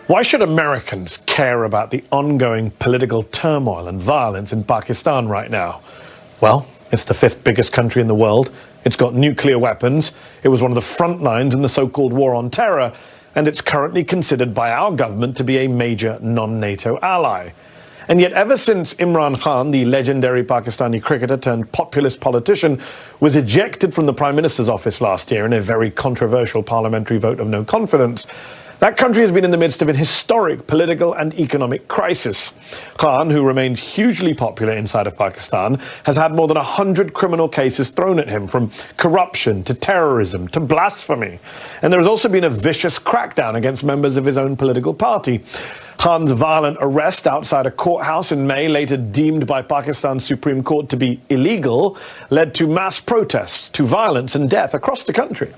Why should Americans care about the ongoing political turmoil and violence in Pakistan right now? Well, it's the fifth biggest country in the world. It's got nuclear weapons. It was one of the front lines in the so-called war on terror, and it's currently considered by our government to be a major non-NATO ally. And yet ever since Imran Khan, the legendary Pakistani cricketer turned populist politician, was ejected from the Prime Minister's office last year in a very controversial parliamentary vote of no confidence, that country has been in the midst of an historic political and economic crisis. Khan, who remains hugely popular inside of Pakistan, has had more than 100 criminal cases thrown at him, from corruption to terrorism to blasphemy. And there has also been a vicious crackdown against members of his own political party. Khan's violent arrest outside a courthouse in May, later deemed by Pakistan's Supreme Court to be illegal, led to mass protests, to violence and death across the country.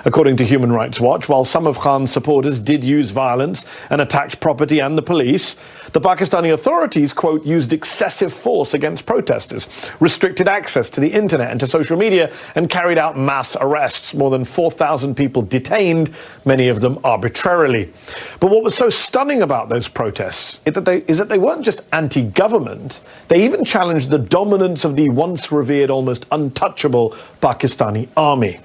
According to Human Rights Watch, while some of Khan's supporters did use violence and attacked property and the police, the Pakistani authorities, quote, used excessive force against protesters, restricted access to the internet and to social media, and carried out mass arrests. More than 4,000 people detained, many of them arbitrarily. But what was so stunning about those protests is that they weren't just anti-government, they even challenged the dominance of the once revered, almost untouchable Pakistani army.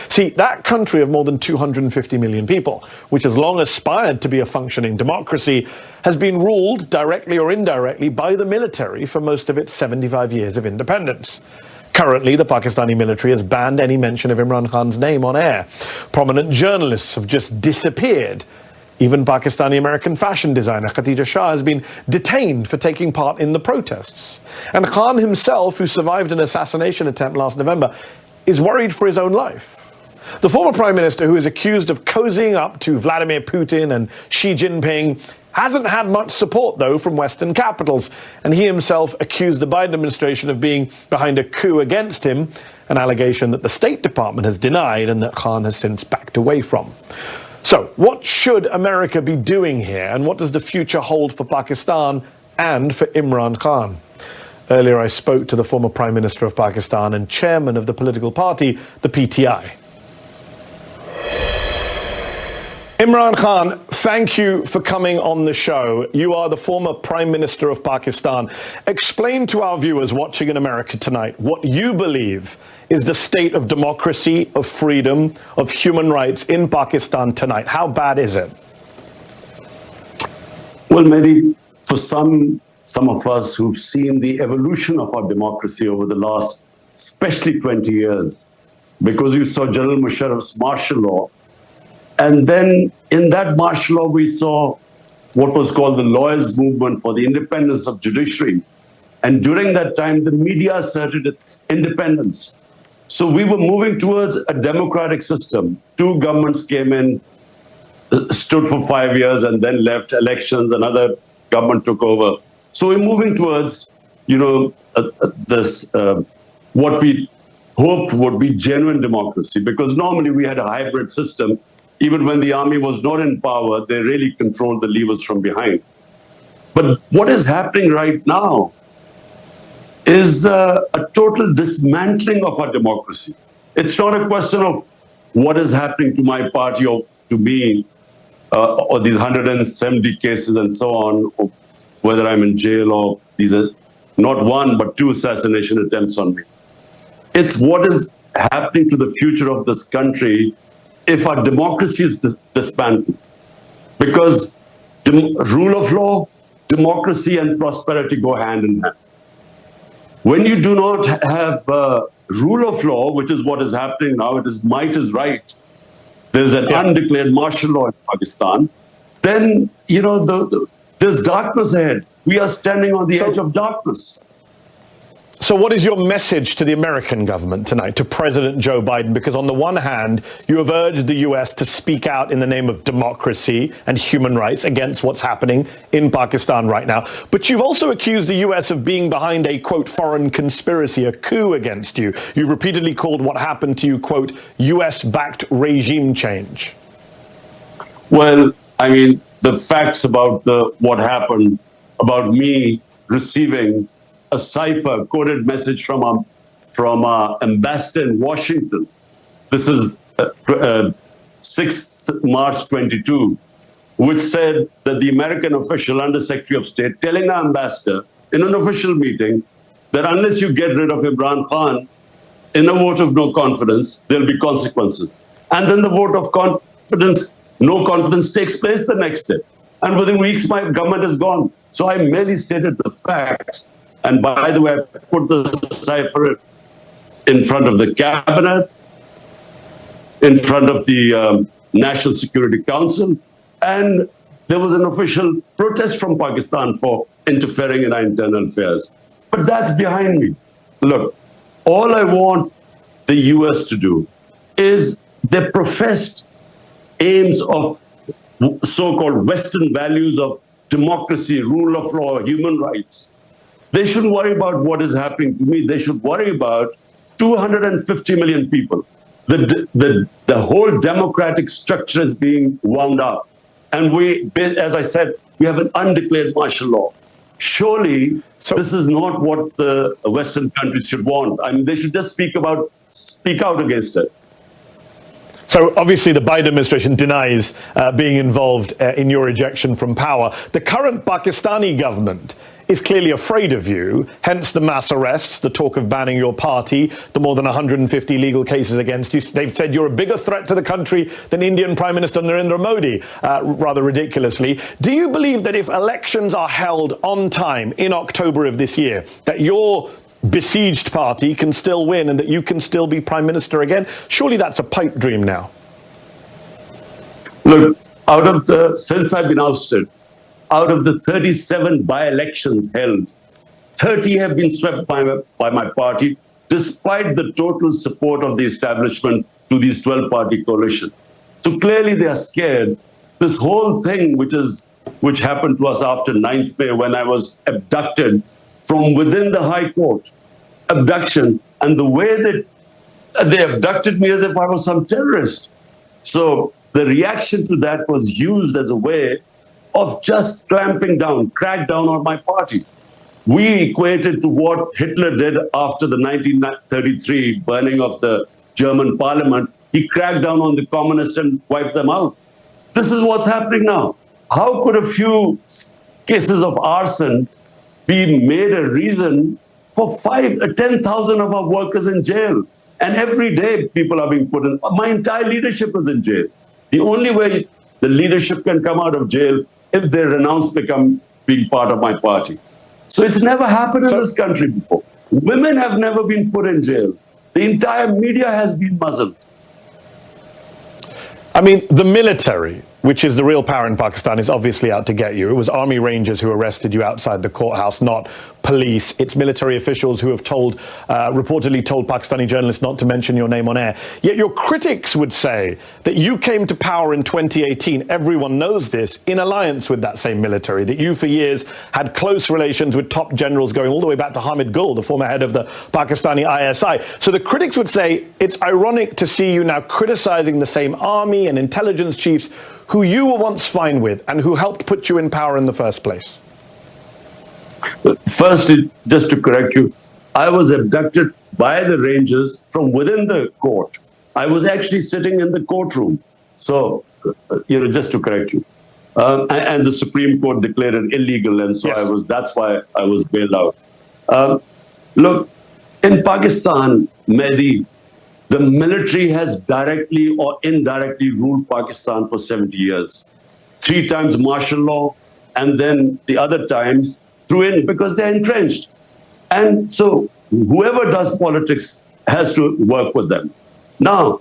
See, that country of more than 250 million people, which has long aspired to be a functioning democracy, has been ruled, directly or indirectly, by the military for most of its 75 years of independence. Currently, the Pakistani military has banned any mention of Imran Khan's name on air. Prominent journalists have just disappeared. Even Pakistani-American fashion designer Khatija Shah has been detained for taking part in the protests. And Khan himself, who survived an assassination attempt last November, is worried for his own life. The former Prime Minister, who is accused of cozying up to Vladimir Putin and Xi Jinping, hasn't had much support, though, from Western capitals, and he himself accused the Biden administration of being behind a coup against him, an allegation that the State Department has denied and that Khan has since backed away from. So, what should America be doing here, and what does the future hold for Pakistan and for Imran Khan? Earlier, I spoke to the former Prime Minister of Pakistan and chairman of the political party, the PTI. Imran Khan, thank you for coming on the show. You are the former Prime Minister of Pakistan. Explain to our viewers watching in America tonight what you believe is the state of democracy, of freedom, of human rights in Pakistan tonight. How bad is it? Well, Mehdi, for some of us who've seen the evolution of our democracy over the last, especially 20 years, because you saw General Musharraf's martial law, and then in that martial law, we saw what was called the lawyers' movement for the independence of judiciary. And during that time, the media asserted its independence. So we were moving towards a democratic system. Two governments came in, stood for 5 years, and then left elections. Another government took over. So we're moving towards, what we hoped would be genuine democracy, because normally we had a hybrid system. Even when the army was not in power, they really controlled the levers from behind. But what is happening right now is a total dismantling of our democracy. It's not a question of what is happening to my party or to me, or these 170 cases and so on, or whether I'm in jail or these are not one, but two assassination attempts on me. It's what is happening to the future of this country if our democracy is disbanded. Because rule of law, democracy and prosperity go hand in hand. When you do not have rule of law, which is what is happening now, it is might is right, there's an undeclared martial law in Pakistan, then, there's darkness ahead. We are standing on the edge of darkness. So what is your message to the American government tonight, to President Joe Biden? Because on the one hand, you have urged the US to speak out in the name of democracy and human rights against what's happening in Pakistan right now. But you've also accused the US of being behind a, quote, foreign conspiracy, a coup against you. You've repeatedly called what happened to you, quote, US-backed regime change. Well, I mean, the facts about what happened, about me receiving a cipher coded message from our ambassador in Washington. This is 6th March 22. which said that the American official, Under Secretary of State, telling our ambassador in an official meeting that unless you get rid of Imran Khan in a vote of no confidence, there'll be consequences. And then the vote of confidence, no confidence, takes place the next day. And within weeks, my government is gone. So I merely stated the facts. And by the way, I put the cipher in front of the cabinet, in front of the National Security Council, and there was an official protest from Pakistan for interfering in our internal affairs. But that's behind me. Look, all I want the US to do is their professed aims of so-called Western values of democracy, rule of law, human rights. They shouldn't worry about what is happening to me. They should worry about 250 million people. The whole democratic structure is being wound up. And we, as I said, we have an undeclared martial law. Surely this is not what the Western countries should want. I mean, they should just speak out against it. So obviously the Biden administration denies being involved in your ejection from power. The current Pakistani government is clearly afraid of you, hence the mass arrests, the talk of banning your party, the more than 150 legal cases against you. They've said you're a bigger threat to the country than Indian Prime Minister Narendra Modi, rather ridiculously. Do you believe that if elections are held on time in October of this year, that your besieged party can still win and that you can still be Prime Minister again? Surely that's a pipe dream now. Look, since I've been ousted, out of the 37 by-elections held, 30 have been swept by my party, despite the total support of the establishment to these 12-party coalition. So clearly they are scared. This whole thing, which happened to us after 9th May, when I was abducted from within the High Court, abduction, and the way that they abducted me as if I was some terrorist. So the reaction to that was used as a way of just clamping down, crack down on my party. We equated to what Hitler did after the 1933 burning of the German parliament. He cracked down on the communists and wiped them out. This is what's happening now. How could a few cases of arson be made a reason for 10,000 of our workers in jail? And every day people are being put in. My entire leadership is in jail. The only way the leadership can come out of jail if they renounce being part of my party. So it's never happened in this country before. Women have never been put in jail. The entire media has been muzzled. I mean, the military, which is the real power in Pakistan, is obviously out to get you. It was Army Rangers who arrested you outside the courthouse, not police. It's military officials who have reportedly told Pakistani journalists not to mention your name on air. Yet your critics would say that you came to power in 2018, everyone knows this, in alliance with that same military, that you for years had close relations with top generals going all the way back to Hamid Gul, the former head of the Pakistani ISI. So the critics would say it's ironic to see you now criticizing the same army and intelligence chiefs who you were once fine with and who helped put you in power in the first place. Firstly, just to correct you, I was abducted by the Rangers from within the court. I was actually sitting in the courtroom. So, just to correct you. And the Supreme Court declared it illegal, and so yes. That's why I was bailed out. Look, in Pakistan, Mehdi, the military has directly or indirectly ruled Pakistan for 70 years. 3 times martial law, and then the other times because they're entrenched. And so whoever does politics has to work with them. Now,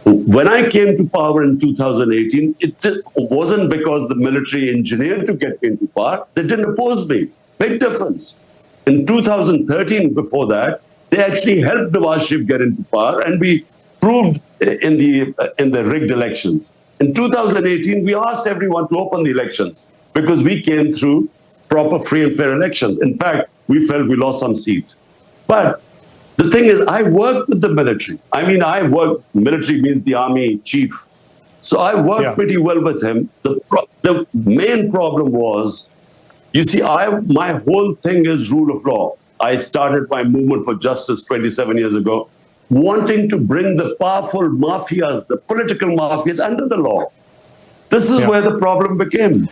when I came to power in 2018, it wasn't because the military engineered to get me into power. They didn't oppose me. Big difference. In 2013, before that, they actually helped Nawaz Sharif get into power, and we proved in the rigged elections. In 2018, we asked everyone to open the elections because we came through proper, free and fair elections. In fact, we felt we lost some seats. But the thing is, I worked with the military. I mean, military means the army chief. So I worked pretty well with him. The main problem was, you see, my whole thing is rule of law. I started my movement for justice 27 years ago, wanting to bring the powerful mafias, the political mafias, under the law. This is where the problem became.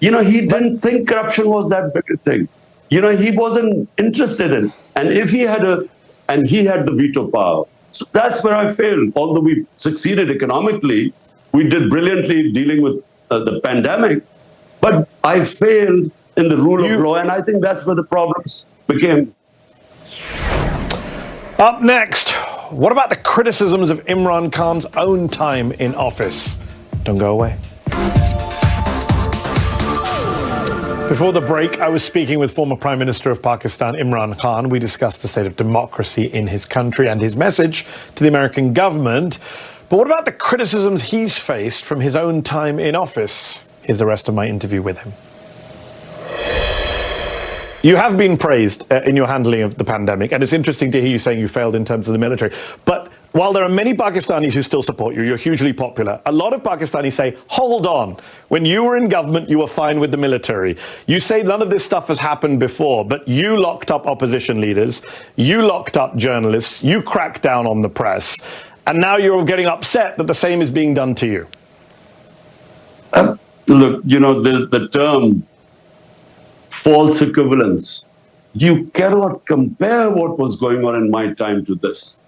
He didn't think corruption was that big a thing. He wasn't interested in. And if he had the veto power. So that's where I failed. Although we succeeded economically, we did brilliantly dealing with the pandemic, but I failed in the rule of law, and I think that's where the problems became. Up next, what about the criticisms of Imran Khan's own time in office? Don't go away. Before the break, I was speaking with former Prime Minister of Pakistan, Imran Khan. We discussed the state of democracy in his country and his message to the American government. But what about the criticisms he's faced from his own time in office? Here's the rest of my interview with him. You have been praised in your handling of the pandemic, and it's interesting to hear you saying you failed in terms of the military. But while there are many Pakistanis who still support you, you're hugely popular, a lot of Pakistanis say, hold on, when you were in government, you were fine with the military. You say none of this stuff has happened before, but you locked up opposition leaders, you locked up journalists, you cracked down on the press, and now you're getting upset that the same is being done to you. Look, the term false equivalence, you cannot compare what was going on in my time to this.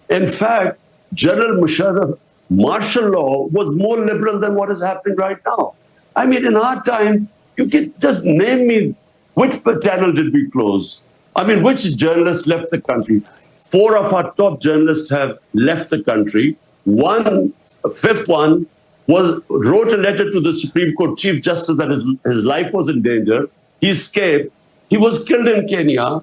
In fact, General Musharraf's martial law was more liberal than what is happening right now. I mean, in our time, you can just name me which channel did we close? I mean, which journalists left the country? 4 of our top journalists have left the country. A fifth one wrote a letter to the Supreme Court Chief Justice that his life was in danger. He escaped. He was killed in Kenya.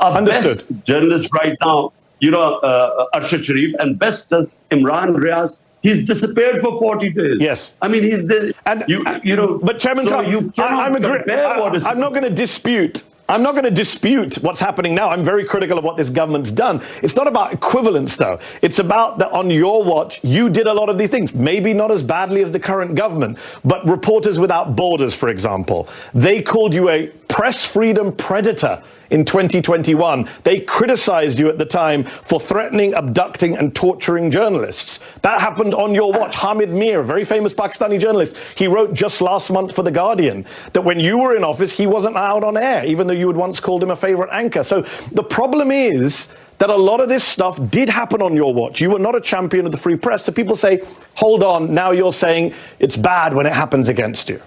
Our best journalist right now, Arshad Sharif, and best Imran Riaz, he's disappeared for 40 days. Yes. I mean, he's there. But Chairman Khan, I'm not going to dispute. I'm not going to dispute what's happening now. I'm very critical of what this government's done. It's not about equivalence, though. It's about that on your watch, you did a lot of these things. Maybe not as badly as the current government, but Reporters Without Borders, for example, they called you a press freedom predator in 2021. They criticized you at the time for threatening, abducting and torturing journalists. That happened on your watch. Hamid Mir, a very famous Pakistani journalist, he wrote just last month for The Guardian that when you were in office, he wasn't allowed on air, even though you had once called him a favorite anchor. So the problem is that a lot of this stuff did happen on your watch. You were not a champion of the free press. So people say, hold on, now you're saying it's bad when it happens against you.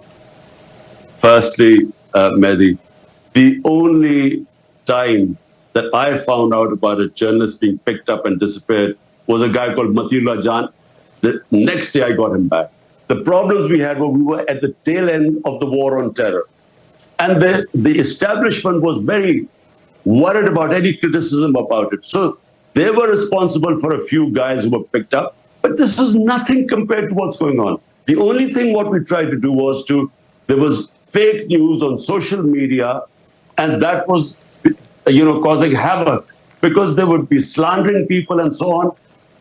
Firstly, Mehdi, the only time that I found out about a journalist being picked up and disappeared was a guy called Matiullah Jan. The next day I got him back. The problems we had were we were at the tail end of the war on terror. And the establishment was very worried about any criticism about it. So they were responsible for a few guys who were picked up, but this was nothing compared to what's going on. The only thing what we tried to do was there was fake news on social media, and that was, causing havoc because they would be slandering people and so on.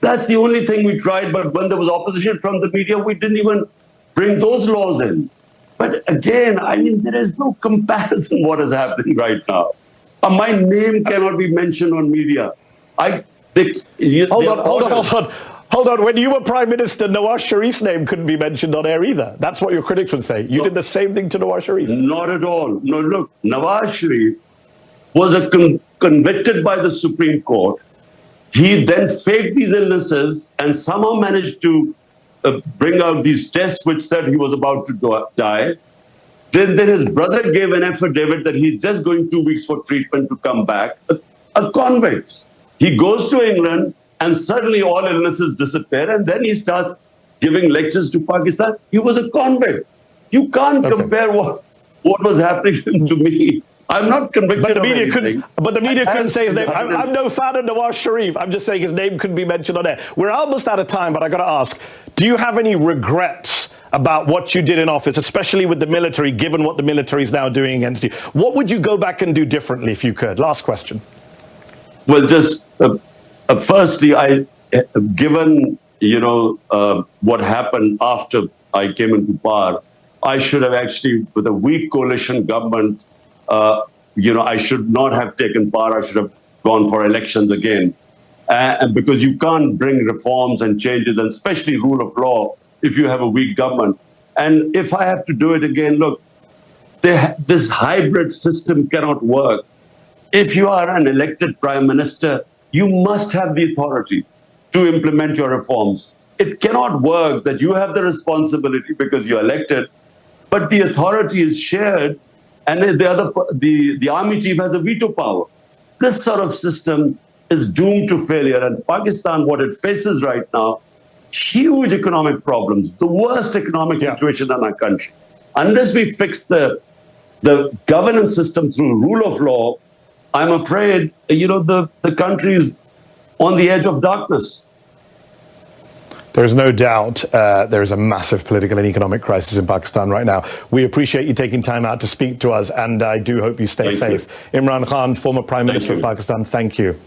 That's the only thing we tried. But when there was opposition from the media, we didn't even bring those laws in. But again, I mean, there is no comparison what is happening right now. My name cannot be mentioned on media. Hold on. When you were Prime Minister, Nawaz Sharif's name couldn't be mentioned on air either. That's what your critics would say. You did the same thing to Nawaz Sharif. Not at all. No, look, Nawaz Sharif was convicted by the Supreme Court. He then faked these illnesses and somehow managed to bring out these tests which said he was about to die. Then his brother gave an affidavit that he's just going 2 weeks for treatment to come back. A convict. He goes to England and suddenly all illnesses disappear, and then he starts giving lectures to Pakistan. He was a convict. You can't compare what was happening to me. I'm not convicted of anything. But the media couldn't say his name. I'm no fan of Nawaz Sharif. I'm just saying his name couldn't be mentioned on air. We're almost out of time, but I got to ask, do you have any regrets about what you did in office, especially with the military, given what the military is now doing against you? What would you go back and do differently if you could? Last question. Well, just firstly, given what happened after I came into power, I should have actually, with a weak coalition government, I should not have taken power. I should have gone for elections again, because you can't bring reforms and changes, and especially rule of law, if you have a weak government. And if I have to do it again, look, this hybrid system cannot work. If you are an elected prime minister, you must have the authority to implement your reforms. It cannot work that you have the responsibility because you're elected, but the authority is shared and the army chief has a veto power. This sort of system is doomed to failure. And Pakistan, what it faces right now, huge economic problems, the worst economic situation in our country. Unless we fix the governance system through rule of law, I'm afraid, the country is on the edge of darkness. There's no doubt there is a massive political and economic crisis in Pakistan right now. We appreciate you taking time out to speak to us, and I do hope you stay safe. Imran Khan, former Prime Minister of Pakistan, thank you.